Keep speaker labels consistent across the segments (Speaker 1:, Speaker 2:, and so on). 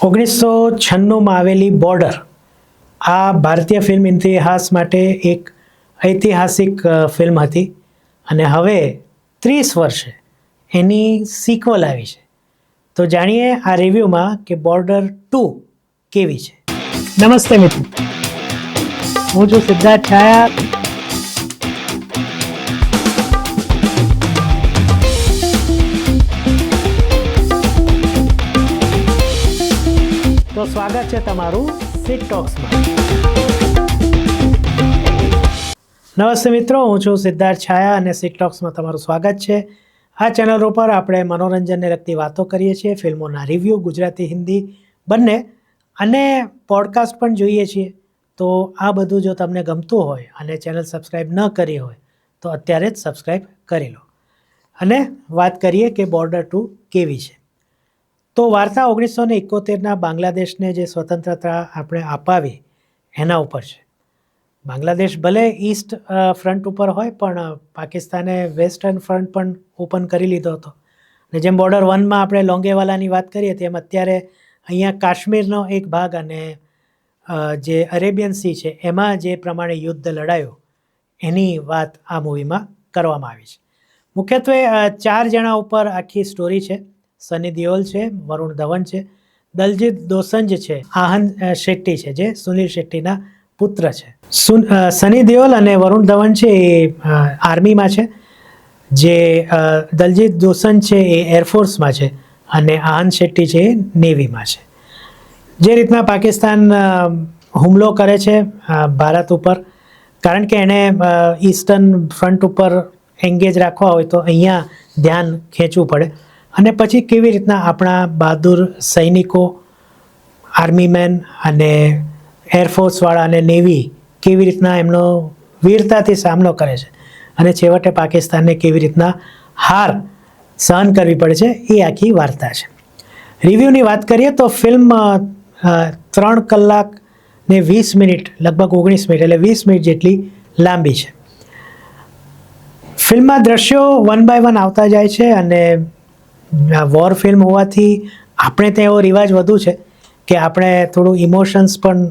Speaker 1: 1996માં આવેલી બોર્ડર આ ભારતીય ફિલ્મ ઇતિહાસ માટે એક ઐતિહાસિક ફિલ્મ હતી અને હવે 30 વર્ષે એની સિક્વલ આવી છે. તો જાણીએ આ રિવ્યૂમાં કે બોર્ડર 2 કેવી છે. નમસ્તે મિત્રો, હું છું સિદ્ધાર્થ છાયા. તો સ્વાગત છે તમારું સિટ ટોક્સમાં. નમસ્તે મિત્રો, હું છું સિદ્ધાર્થ છાયા અને સિટ ટોક્સમાં તમારું સ્વાગત છે. આ ચેનલ ઉપર આપણે મનોરંજનને લગતી વાતો કરીએ છીએ, ફિલ્મોના રિવ્યૂ ગુજરાતી હિન્દી બંને, અને પોડકાસ્ટ પણ જોઈએ છીએ. તો આ બધું જો તમને ગમતું હોય અને ચેનલ સબસ્ક્રાઈબ ન કરી હોય તો અત્યારે જ સબસ્ક્રાઈબ કરી લો. અને વાત કરીએ કે બોર્ડર 2 કેવી છે. તો વાર્તા 1971ના બાંગ્લાદેશને જે સ્વતંત્રતા આપણે અપાવી એના ઉપર છે. બાંગ્લાદેશ ભલે ઈસ્ટ ફ્રન્ટ ઉપર હોય પણ પાકિસ્તાને વેસ્ટર્ન ફ્રન્ટ પણ ઓપન કરી લીધો હતો. અને જેમ બોર્ડર 1માં આપણે લોંગેવાલાની વાત કરીએ તેમ અત્યારે અહીંયા કાશ્મીરનો એક ભાગ અને જે અરેબિયન સી છે એમાં જે પ્રમાણે યુદ્ધ લડાયું એની વાત આ મૂવીમાં કરવામાં આવી છે. મુખ્યત્વે 4 જણા ઉપર આખી સ્ટોરી છે. સની દેઓલ છે, વરુણ ધવન છે, દલજીત દોસંજ છે, આહન શેટ્ટી છે જે સુનિલ શેટ્ટીના પુત્ર છે. સની દેઓલ અને વરુણ ધવન છે એ આર્મીમાં છે, જે દલજીત દોસંજ છે એ એરફોર્સમાં છે અને આહન શેટ્ટી છે એ નેવીમાં છે. જે રીતના પાકિસ્તાન હુમલો કરે છે ભારત ઉપર, કારણ કે એણે ઈસ્ટર્ન ફ્રન્ટ ઉપર એન્ગેજ રાખવા હોય તો અહીંયા ધ્યાન ખેંચવું પડે. અને પછી કેવી રીતના આપણા બહાદુર સૈનિકો, આર્મીમેન અને એરફોર્સવાળા અને નેવી કેવી રીતના એમનો વીરતાથી સામનો કરે છે અને છેવટે પાકિસ્તાનને કેવી રીતના હાર સહન કરવી પડે છે એ આખી વાર્તા છે. રિવ્યૂની વાત કરીએ તો ફિલ્મ 3 કલાક ને 20 મિનિટ, લગભગ 19 મિનિટ એટલે 20 મિનિટ જેટલી લાંબી છે. ફિલ્મમાં દ્રશ્યો 1 બાય 1 આવતા જાય છે અને વોર ફિલ્મ હોવાથી આપણે ત્યાં એવો રિવાજ વધુ છે કે આપણે થોડું ઇમોશન્સ પણ,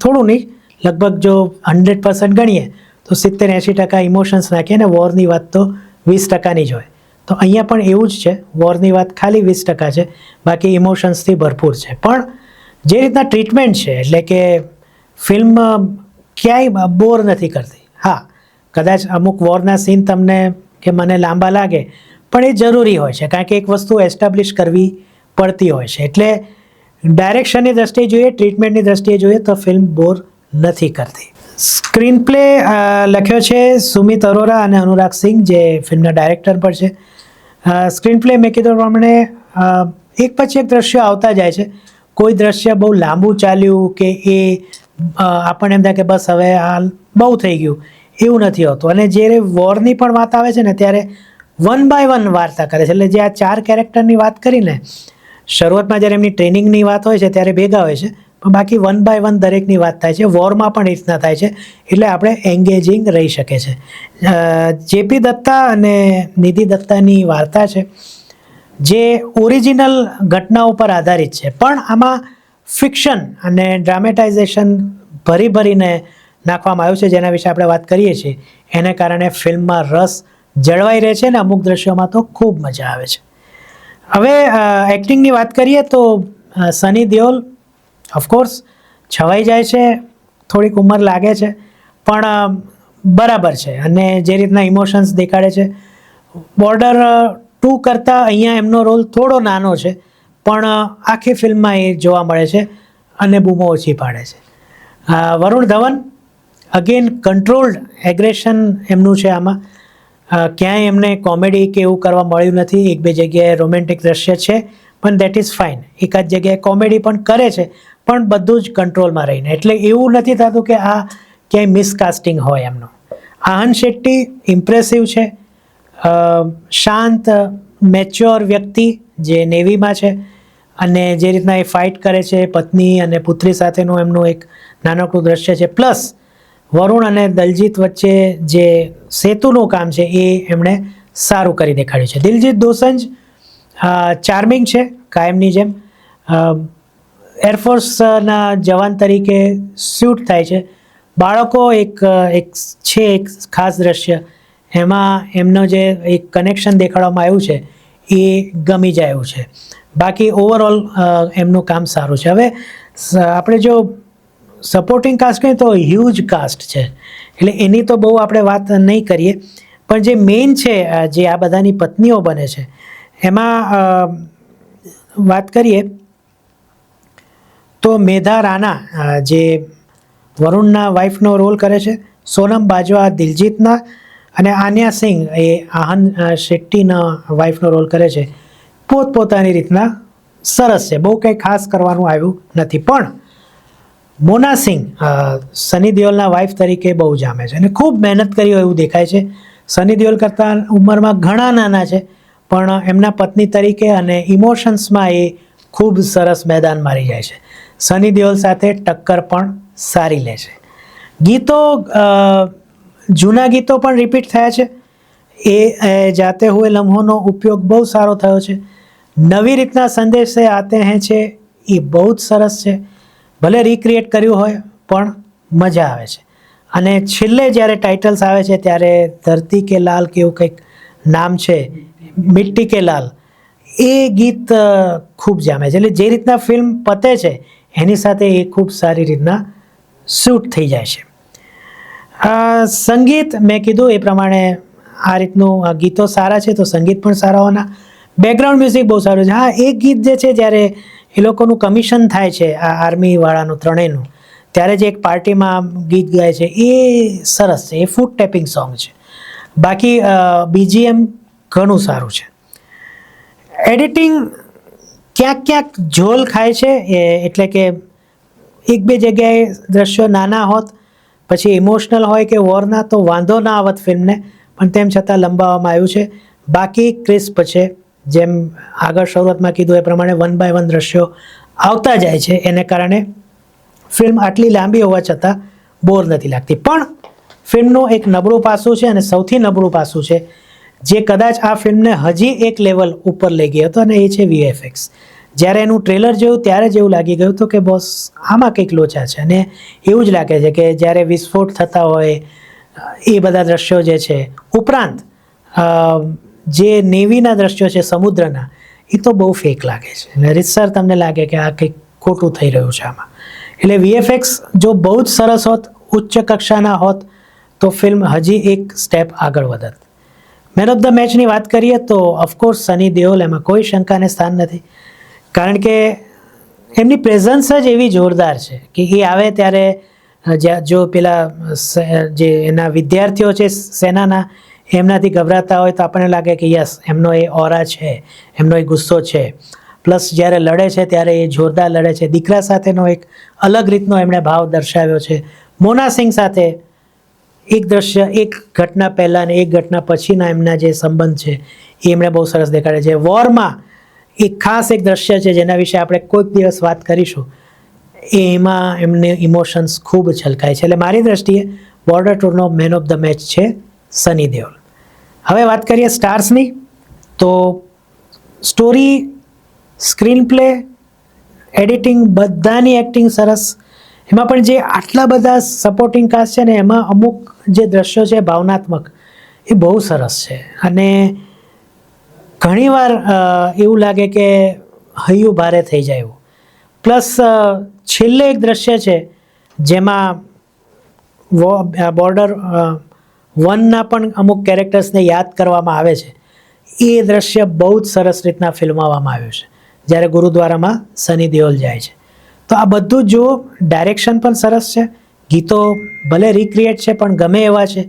Speaker 1: થોડું નહીં, લગભગ જો 100% ગણીએ તો 70-80% ઇમોશન્સ નાખીએ અને વોરની વાત તો 20%ની જ હોય. તો અહીંયા પણ એવું જ છે, વોરની વાત ખાલી 20% છે, બાકી ઇમોશન્સથી ભરપૂર છે. પણ જે રીતના ટ્રીટમેન્ટ છે એટલે કે ફિલ્મ ક્યાંય બોર નથી કરતી. હા, કદાચ અમુક વોરના સીન તમને કે મને લાંબા લાગે પણ એ જરૂરી હોય છે, કારણ કે એક વસ્તુ એસ્ટાબ્લિશ કરવી પડતી હોય છે. એટલે ડાયરેક્શનની દ્રષ્ટિએ જોઈએ, ટ્રીટમેન્ટની દ્રષ્ટિએ જોઈએ તો ફિલ્મ બોર નથી કરતી. સ્ક્રીન પ્લે લખ્યો છે સુમિત અરોરા અને અનુરાગ સિંહ, જે ફિલ્મના ડાયરેક્ટર પર છે. સ્ક્રીન પ્લે મેં કીધું પ્રમાણે એક પછી એક દ્રશ્યો આવતા જાય છે. કોઈ દ્રશ્ય બહુ લાંબુ ચાલ્યું કે એ આપણને એમ થાય કે બસ હવે આ બહુ થઈ ગયું, એવું નથી હોતું. અને જ્યારે વોરની પણ વાત આવે છે ને ત્યારે 1 બાય 1 વાર્તા કરે છે. એટલે જે આ 4 કેરેક્ટરની વાત કરીને શરૂઆતમાં જ્યારે એમની ટ્રેનિંગની વાત હોય છે ત્યારે ભેગા હોય છે, પણ બાકી 1 બાય 1 દરેકની વાત થાય છે. વોરમાં પણ એ રીતના થાય છે, એટલે આપણે એન્ગેજિંગ રહી શકે છે. જેપી દત્તા અને નિધિ દત્તાની વાર્તા છે જે ઓરિજિનલ ઘટના ઉપર આધારિત છે, પણ આમાં ફિક્શન અને ડ્રામેટાઇઝેશન ભરીને નાખવામાં આવ્યું છે, જેના વિશે આપણે વાત કરીએ છીએ. એને કારણે ફિલ્મમાં રસ જળવાઈ રહે છે અને અમુક દ્રશ્યોમાં તો ખૂબ મજા આવે છે. હવે એક્ટિંગની વાત કરીએ તો સની દેઓલ ઓફકોર્સ છવાઈ જાય છે, થોડીક ઉંમર લાગે છે પણ બરાબર છે. અને જે રીતના ઇમોશન્સ દેખાડે છે, બોર્ડર 2 કરતાં અહીંયા એમનો રોલ થોડો નાનો છે, પણ આખી ફિલ્મમાં એ જોવા મળે છે અને બૂમો ઓછી પાડે છે. Varun Dhawan again controlled aggression એમનું છે આમાં. ક્યાંય એમને કોમેડી કે એવું કરવા મળ્યું નથી. 1-2 જગ્યાએ રોમેન્ટિક દ્રશ્ય છે પણ દેટ ઇઝ ફાઇન. એકાદ જગ્યાએ કોમેડી પણ કરે છે પણ બધું જ કંટ્રોલમાં રહીને, એટલે એવું નથી થતું કે આ ક્યાંય મિસકાસ્ટિંગ હોય એમનું. આહન શેટ્ટી ઇમ્પ્રેસિવ છે, શાંત મેચ્યોર વ્યક્તિ જે નેવીમાં છે અને જે રીતના એ ફાઇટ કરે છે પત્ની અને પુત્રી સાથેનું એમનું એક નાનકડું દ્રશ્ય છે. પ્લસ વરુણ અને દલજીત વચ્ચે જે સેતુનું કામ છે એ એમણે સારું કરી દેખાડ્યું છે. દિલજીત દોસંજ ચાર્મિંગ છે કાયમની જેમ. એરફોર્સના જવાન તરીકે શૂટ થાય છે. બાળકો એક ખાસ દ્રશ્ય એમાં એમનો જે એક કનેક્શન દેખાડવામાં આવ્યું છે એ ગમી જાય એવું છે. બાકી ઓવરઓલ એમનું કામ સારું છે. હવે આપણે જો સપોર્ટિંગ કાસ્ટ કહીએ તો હ્યુજ કાસ્ટ છે, એટલે એની તો બહુ આપણે વાત નહીં કરીએ. પણ જે મેઇન છે, જે આ બધાની પત્નીઓ બને છે, એમાં વાત કરીએ તો મેધા રાણા જે વરુણના વાઇફનો રોલ કરે છે, સોનમ બાજવા દિલજીતના, અને આન્યા સિંહ એ આહન શેટ્ટીના વાઇફનો રોલ કરે છે. પોતપોતાની રીતના સરસ છે, બહુ કંઈ ખાસ કરવાનું આવ્યું નથી. પણ મોના સિંહ સની દેઓલના વાઇફ તરીકે બહુ જામે છે અને ખૂબ મહેનત કરી હોય એવું દેખાય છે. સની દેઓલ કરતાં ઉંમરમાં ઘણા નાના છે, પણ એમના પત્ની તરીકે અને ઇમોશન્સમાં એ ખૂબ સરસ મેદાન મારી જાય છે. સની દેઓલ સાથે ટક્કર પણ સારી લે છે. ગીતો જૂના ગીતો પણ રિપીટ થયા છે. એ જાતે હુએ લમ્હોનો ઉપયોગ બહુ સારો થયો છે. નવી રીતના સંદેશે આતે હૈ છે એ બહુ જ સરસ છે. ભલે રિક્રિએટ કર્યું હોય પણ મજા આવે છે. અને છેલ્લે જ્યારે ટાઇટલ્સ આવે છે ત્યારે ધરતી કે લાલ કેવું કંઈક નામ છે, મિટ્ટી કે લાલ, એ ગીત ખૂબ જામે છે. એટલે જે રીતના ફિલ્મ પતે છે એની સાથે એ ખૂબ સારી રીતના શૂટ થઈ જાય છે. સંગીત મેં કીધું એ પ્રમાણે આ રીતનું ગીતો સારા છે તો સંગીત પણ સારા હોવાના. બેકગ્રાઉન્ડ મ્યુઝિક બહુ સારું છે. હા, એક ગીત જે છે જ્યારે એ લોકોનું કમિશન થાય છે આ આર્મીવાળાનું ત્રણેયનું, ત્યારે જે એક પાર્ટીમાં ગીત ગાય છે એ સરસ છે, એ ફૂટ ટેપિંગ સોંગ છે. બાકી બીજીએમ ઘણું સારું છે. એડિટિંગ ક્યાંક ક્યાંક ઝોલ ખાય છે, એટલે કે એક બે જગ્યાએ દ્રશ્યો નાના હોત, પછી ઇમોશનલ હોય કે વોરના, તો વાંધો ના આવત ફિલ્મને, પણ તેમ છતાં લંબાવવામાં આવ્યું છે. બાકી ક્રિસ્પ છે, જેમ આગળ શરૂઆતમાં કીધું એ પ્રમાણે 1 by 1 દ્રશ્યો આવતા જાય છે, એને કારણે ફિલ્મ આટલી લાંબી હોવા છતાં બોર નથી લાગતી. પણ ફિલ્મનું એક નબળું પાસું છે, અને સૌથી નબળું પાસું છે જે કદાચ આ ફિલ્મને હજી એક લેવલ ઉપર લઈ ગયો હતો, અને એ છે VFX. જ્યારે એનું ટ્રેલર જોયું ત્યારે જ એવું લાગી ગયું હતું કે બોસ આમાં કંઈક લોચા છે. અને એવું જ લાગે છે કે જ્યારે વિસ્ફોટ થતા હોય એ બધા દ્રશ્યો જે છે, ઉપરાંત જે નેવીના દ્રશ્યો છે સમુદ્રના, એ તો બહુ ફેક લાગે છે. અને રીતસર તમને લાગે કે આ કંઈક ખોટું થઈ રહ્યું છે આમાં. એટલે VFX જો બહુ જ સરસ હોત, ઉચ્ચ કક્ષાના હોત, તો ફિલ્મ હજી એક સ્ટેપ આગળ વધત. મેન ઓફ ધ મેચની વાત કરીએ તો ઓફકોર્સ સની દેઓલ, એમાં કોઈ શંકાને સ્થાન નથી. કારણ કે એમની પ્રેઝન્સ જ એવી જોરદાર છે કે એ આવે ત્યારે જો પેલા જે એના વિદ્યાર્થીઓ છે સેનાના, એમનાથી ગભરાતા હોય તો આપણને લાગે કે યસ, એમનો એ ઓરા છે, એમનો એ ગુસ્સો છે. પ્લસ જ્યારે લડે છે ત્યારે એ જોરદાર લડે છે. દીકરા સાથેનો એક અલગ રીતનો એમણે ભાવ દર્શાવ્યો છે. મોના સિંહ સાથે એક દ્રશ્ય, એક ઘટના પહેલાં અને એક ઘટના પછીના એમના જે સંબંધ છે એ એમણે બહુ સરસ દેખાડે છે. વોરમાં એક ખાસ એક દ્રશ્ય છે જેના વિશે આપણે કોઈક દિવસ વાત કરીશું, એમાં એમને ઇમોશન્સ ખૂબ છલકાય છે. એટલે મારી દ્રષ્ટિએ બોર્ડર ટૂરનો મેન ઓફ ધ મેચ છે સની દેઓલ. હવે વાત કરીએ સ્ટાર્સની, તો સ્ટોરી, સ્ક્રીન પ્લે, એડિટિંગ, બધાની એક્ટિંગ સરસ. એમાં પણ જે આટલા બધા સપોર્ટિંગ કાસ્ટ છે ને, એમાં અમુક જે દ્રશ્યો છે ભાવનાત્મક, એ બહુ સરસ છે. અને ઘણીવાર એવું લાગે કે હૈયું ભારે થઈ જાય એવું. પ્લસ છેલ્લે એક દ્રશ્ય છે જેમાં બોર્ડર 1ના પણ અમુક કેરેક્ટર્સને યાદ કરવામાં આવે છે. એ દ્રશ્ય બહુ જ સરસ રીતના ફિલ્માવવામાં આવ્યું છે, જ્યારે ગુરુદ્વારામાં સની દેઓલ જાય છે. તો આ બધું જુઓ. ડાયરેક્શન પણ સરસ છે, ગીતો ભલે રિક્રિએટ છે પણ ગમે એવા છે.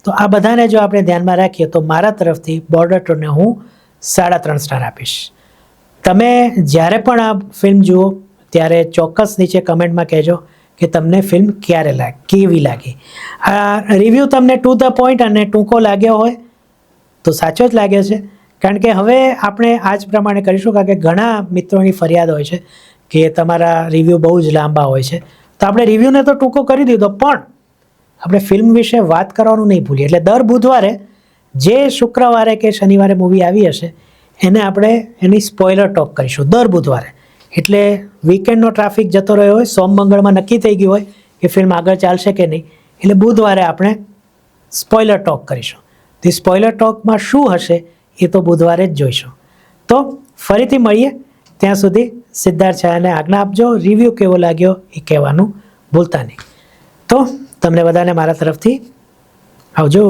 Speaker 1: તો આ બધાને જો આપણે ધ્યાનમાં રાખીએ તો મારા તરફથી બોર્ડર ટૂરને હું 3.5 સ્ટાર આપીશ. તમે જ્યારે પણ આ ફિલ્મ જુઓ ત્યારે ચોક્કસ નીચે કમેન્ટમાં કહેજો કે તમને ફિલ્મ કેવી લાગી. આ રિવ્યૂ તમને ટુ ધ પોઈન્ટ અને ટૂંકો લાગ્યો હોય તો સાચો જ લાગ્યો છે. કારણ કે હવે આપણે આ જ પ્રમાણે કરીશું, કારણ કે ઘણા મિત્રોની ફરિયાદ હોય છે કે તમારા રિવ્યૂ બહુ જ લાંબા હોય છે. તો આપણે રિવ્યૂને તો ટૂંકો કરી દીધો, પણ આપણે ફિલ્મ વિશે વાત કરવાનું નહીં ભૂલીએ. એટલે દર બુધવારે, જે શુક્રવારે કે શનિવારે મૂવી આવી હશે, એને આપણે એની સ્પોઇલર ટોક કરીશું દર બુધવારે. એટલે વીકેન્ડનો ટ્રાફિક જતો રહ્યો હોય, સોમ મંગળમાં નક્કી થઈ ગયું હોય કે ફિલ્મ આગળ ચાલશે કે નહીં, એટલે બુધવારે આપણે સ્પોઇલર ટોક કરીશું. તો સ્પોઇલર ટોકમાં શું હશે એ તો બુધવારે જ જોઈશું. તો ફરીથી મળીએ, ત્યાં સુધી સિદ્ધાર્થ છાયાને આજ્ઞા આપજો. રિવ્યૂ કેવો લાગ્યો એ કહેવાનું ભૂલતા નહીં. તો તમને બધાને મારા તરફથી આવજો.